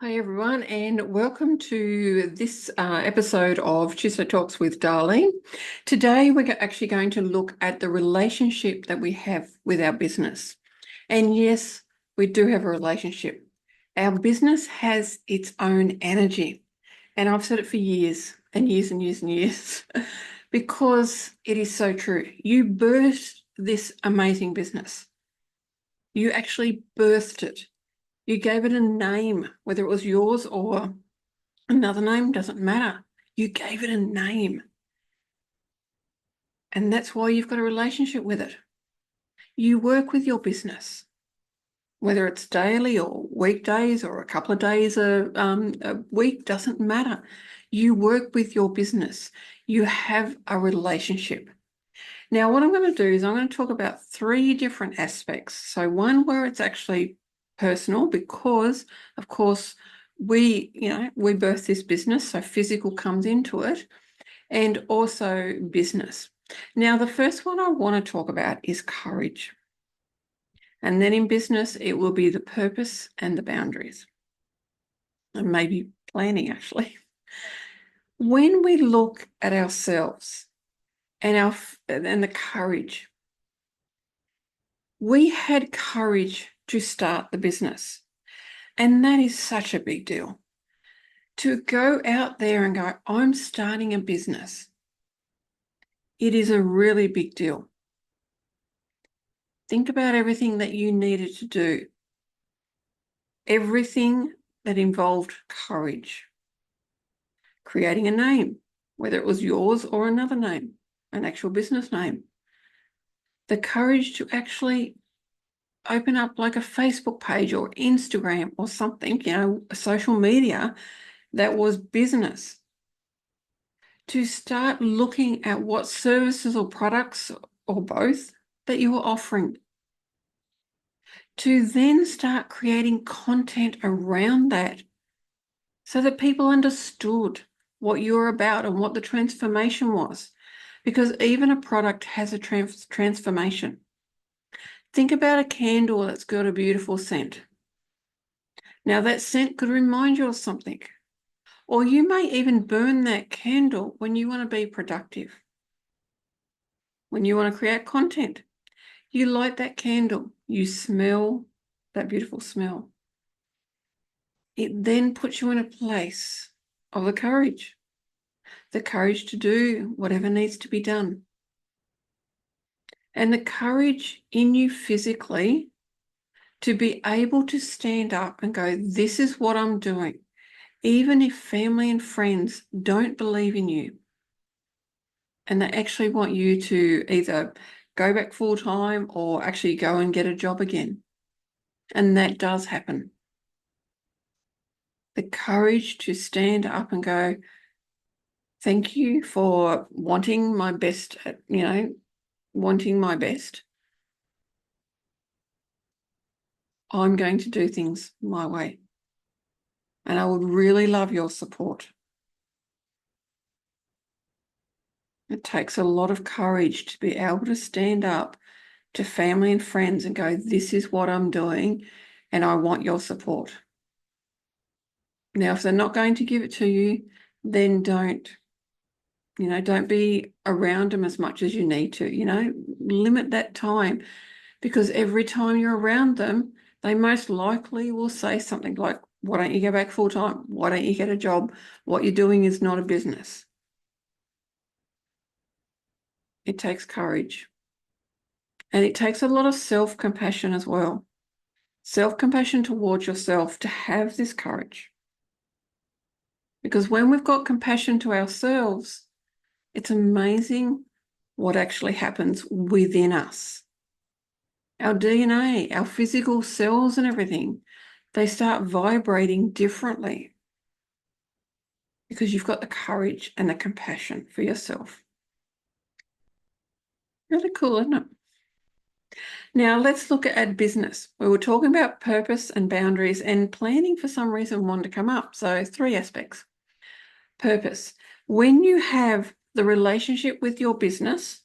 Hi, everyone, and welcome to this episode of Tuesday Talks with Darleen. Today, we're actually going to look at the relationship that we have with our business. And yes, we do have a relationship. Our business has its own energy. And I've said it for years and years and years and years because it is so true. You birthed this amazing business. You actually birthed it. You gave it a name, whether it was yours or another name, doesn't matter. You gave it a name. And that's why you've got a relationship with it. You work with your business, whether it's daily or weekdays or a couple of days a week, doesn't matter. You work with your business. You have a relationship. Now, what I'm going to do is I'm going to talk about three different aspects. So one where it's actually personal because, of course, we birth this business, so physical comes into it, and also business. Now, the first one I want to talk about is courage. And then in business, it will be the purpose and the boundaries, and maybe planning, actually. When we look at ourselves and the courage, we had courage to start the business. And that is such a big deal. To go out there and go, I'm starting a business. It is a really big deal. Think about everything that you needed to do. Everything that involved courage. Creating a name, whether it was yours or another name, an actual business name. The courage to actually open up like a Facebook page or Instagram or something, social media that was business. To start looking at what services or products or both that you were offering. To then start creating content around that so that people understood what you're about and what the transformation was. Because even a product has a transformation. Think about a candle that's got a beautiful scent. Now, that scent could remind you of something. Or you may even burn that candle when you want to be productive. When you want to create content. You light that candle. You smell that beautiful smell. It then puts you in a place of the courage to do whatever needs to be done. And the courage in you physically to be able to stand up and go, this is what I'm doing. Even if family and friends don't believe in you and they actually want you to either go back full time or actually go and get a job again. And that does happen. The courage to stand up and go, thank you for wanting my best, wanting my best. I'm going to do things my way. And I would really love your support. It takes a lot of courage to be able to stand up to family and friends and go, this is what I'm doing and I want your support. Now, if they're not going to give it to you, then don't be around them as much as you need to, limit that time, because every time you're around them, they most likely will say something like, why don't you go back full time? Why don't you get a job? What you're doing is not a business. It takes courage. And it takes a lot of self-compassion as well. Self-compassion towards yourself to have this courage. Because when we've got compassion to ourselves, it's amazing what actually happens within us. Our DNA, our physical cells and everything, they start vibrating differently because you've got the courage and the compassion for yourself. Really cool, isn't it? Now, let's look at business. We were talking about purpose and boundaries, and planning for some reason wanted to come up. So 3 aspects. Purpose. When you have the relationship with your business,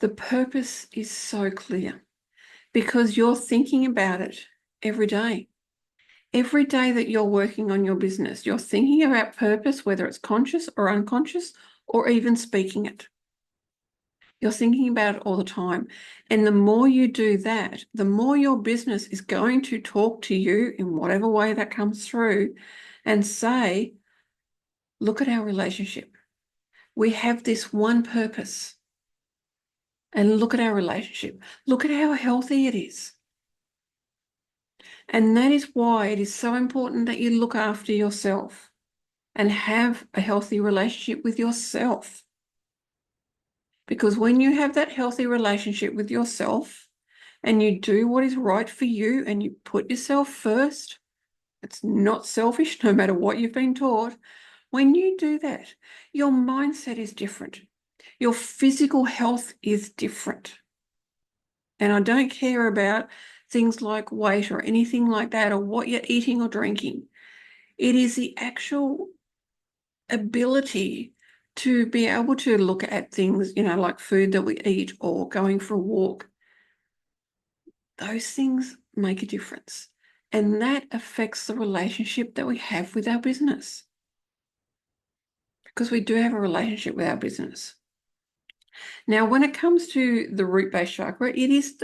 the purpose is so clear because you're thinking about it every day. Every day that you're working on your business, you're thinking about purpose, whether it's conscious or unconscious, or even speaking it. You're thinking about it all the time. And the more you do that, the more your business is going to talk to you in whatever way that comes through and say, look at our relationship. We have this one purpose. And look at our relationship. Look at how healthy it is. And that is why it is so important that you look after yourself and have a healthy relationship with yourself. Because when you have that healthy relationship with yourself and you do what is right for you and you put yourself first, it's not selfish no matter what you've been taught. When you do that, your mindset is different. Your physical health is different. And I don't care about things like weight or anything like that or what you're eating or drinking. It is the actual ability to be able to look at things, like food that we eat or going for a walk. Those things make a difference. And that affects the relationship that we have with our business. Because we do have a relationship with our business. Now, when it comes to the root base chakra, it is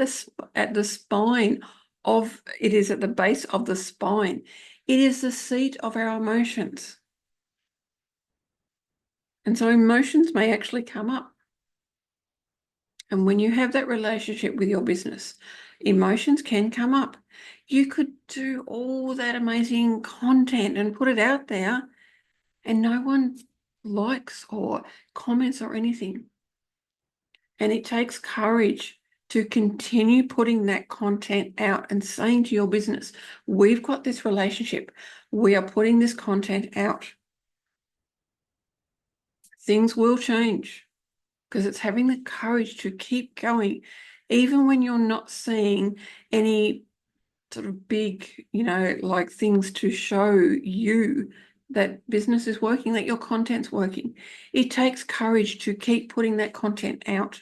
at the spine it is at the base of the spine. It is the seat of our emotions. And so emotions may actually come up. And when you have that relationship with your business, emotions can come up. You could do all that amazing content and put it out there, and no one likes or comments or anything. And it takes courage to continue putting that content out and saying to your business, we've got this relationship. We are putting this content out. Things will change because it's having the courage to keep going, even when you're not seeing any sort of big, like things to show you that business is working, that your content's working. It takes courage to keep putting that content out.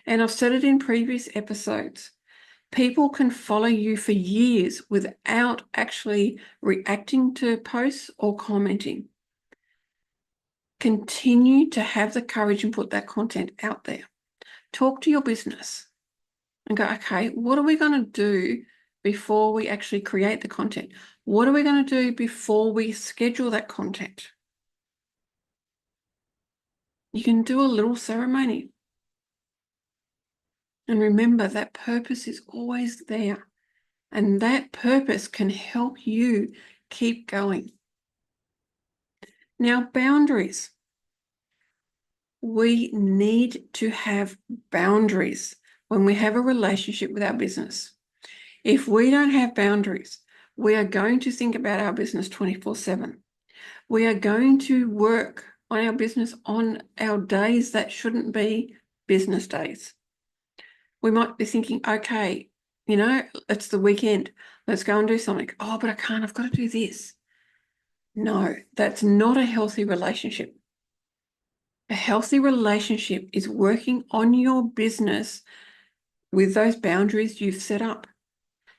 And I've said it in previous episodes. People can follow you for years without actually reacting to posts or commenting. Continue to have the courage and put that content out there. Talk to your business and go, okay, what are we going to do before we actually create the content? What are we going to do before we schedule that content? You can do a little ceremony. And remember, that purpose is always there. And that purpose can help you keep going. Now, boundaries. We need to have boundaries when we have a relationship with our business. If we don't have boundaries, we are going to think about our business 24/7. We are going to work on our business on our days that shouldn't be business days. We might be thinking, okay, it's the weekend. Let's go and do something. Oh, but I can't. I've got to do this. No, that's not a healthy relationship. A healthy relationship is working on your business with those boundaries you've set up.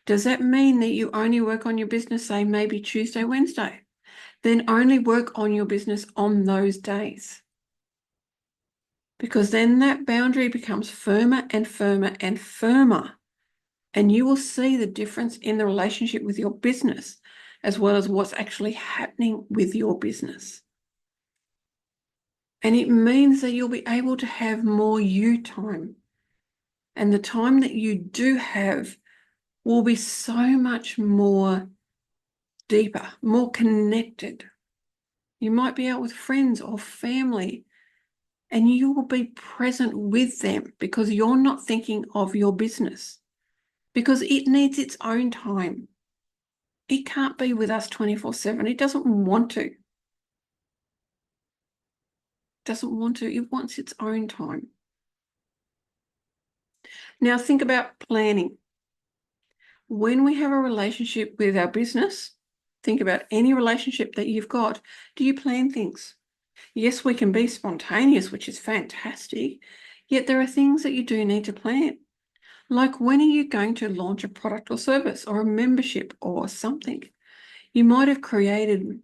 Does that mean that you only work on your business, say, maybe Tuesday, Wednesday? Then only work on your business on those days. Because then that boundary becomes firmer and firmer and firmer. And you will see the difference in the relationship with your business, as well as what's actually happening with your business. And it means that you'll be able to have more you time. And the time that you do have will be so much more deeper, more connected. You might be out with friends or family, and you will be present with them because you're not thinking of your business, because it needs its own time. It can't be with us 24/7. It doesn't want to. It wants its own time. Now think about planning. When we have a relationship with our business, think about any relationship that you've got. Do you plan things? Yes, we can be spontaneous, which is fantastic, yet there are things that you do need to plan. Like, when are you going to launch a product or service or a membership or something? You might have created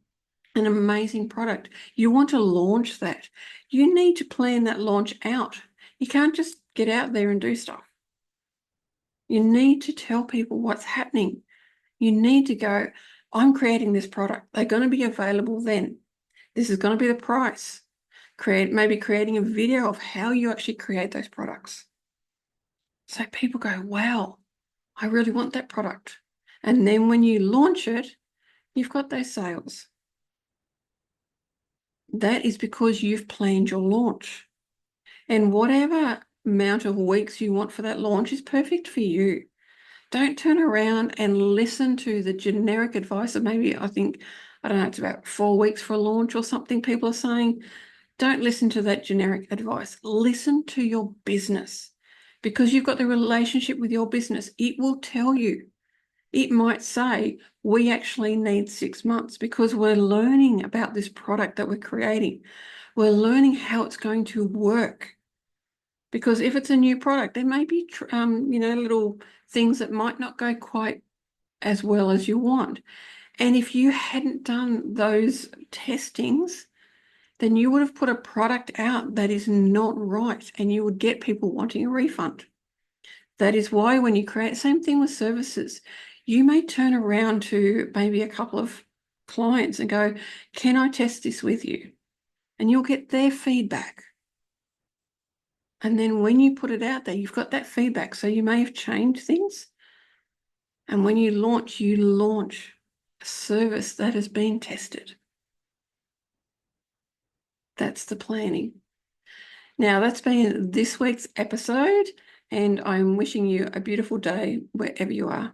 an amazing product. You want to launch that. You need to plan that launch out. You can't just get out there and do stuff. You need to tell people what's happening. You need to go, I'm creating this product. They're going to be available then. This is going to be the price. Maybe creating a video of how you actually create those products. So people go, wow, I really want that product. And then when you launch it, you've got those sales. That is because you've planned your launch. And whatever amount of weeks you want for that launch is perfect for you. Don't turn around and listen to the generic advice of maybe, I don't know, it's about 4 weeks for a launch or something people are saying. Don't listen to that generic advice. Listen to your business, because you've got the relationship with your business. It will tell you. It might say, we actually need 6 months because we're learning about this product that we're creating. We're learning how it's going to work. Because if it's a new product, there may be, little things that might not go quite as well as you want. And if you hadn't done those testings, then you would have put a product out that is not right, and you would get people wanting a refund. That is why when you create, same thing with services, you may turn around to maybe a couple of clients and go, can I test this with you? And you'll get their feedback. And then when you put it out there, you've got that feedback. So you may have changed things. And when you launch a service that has been tested. That's the planning. Now, that's been this week's episode, and I'm wishing you a beautiful day wherever you are.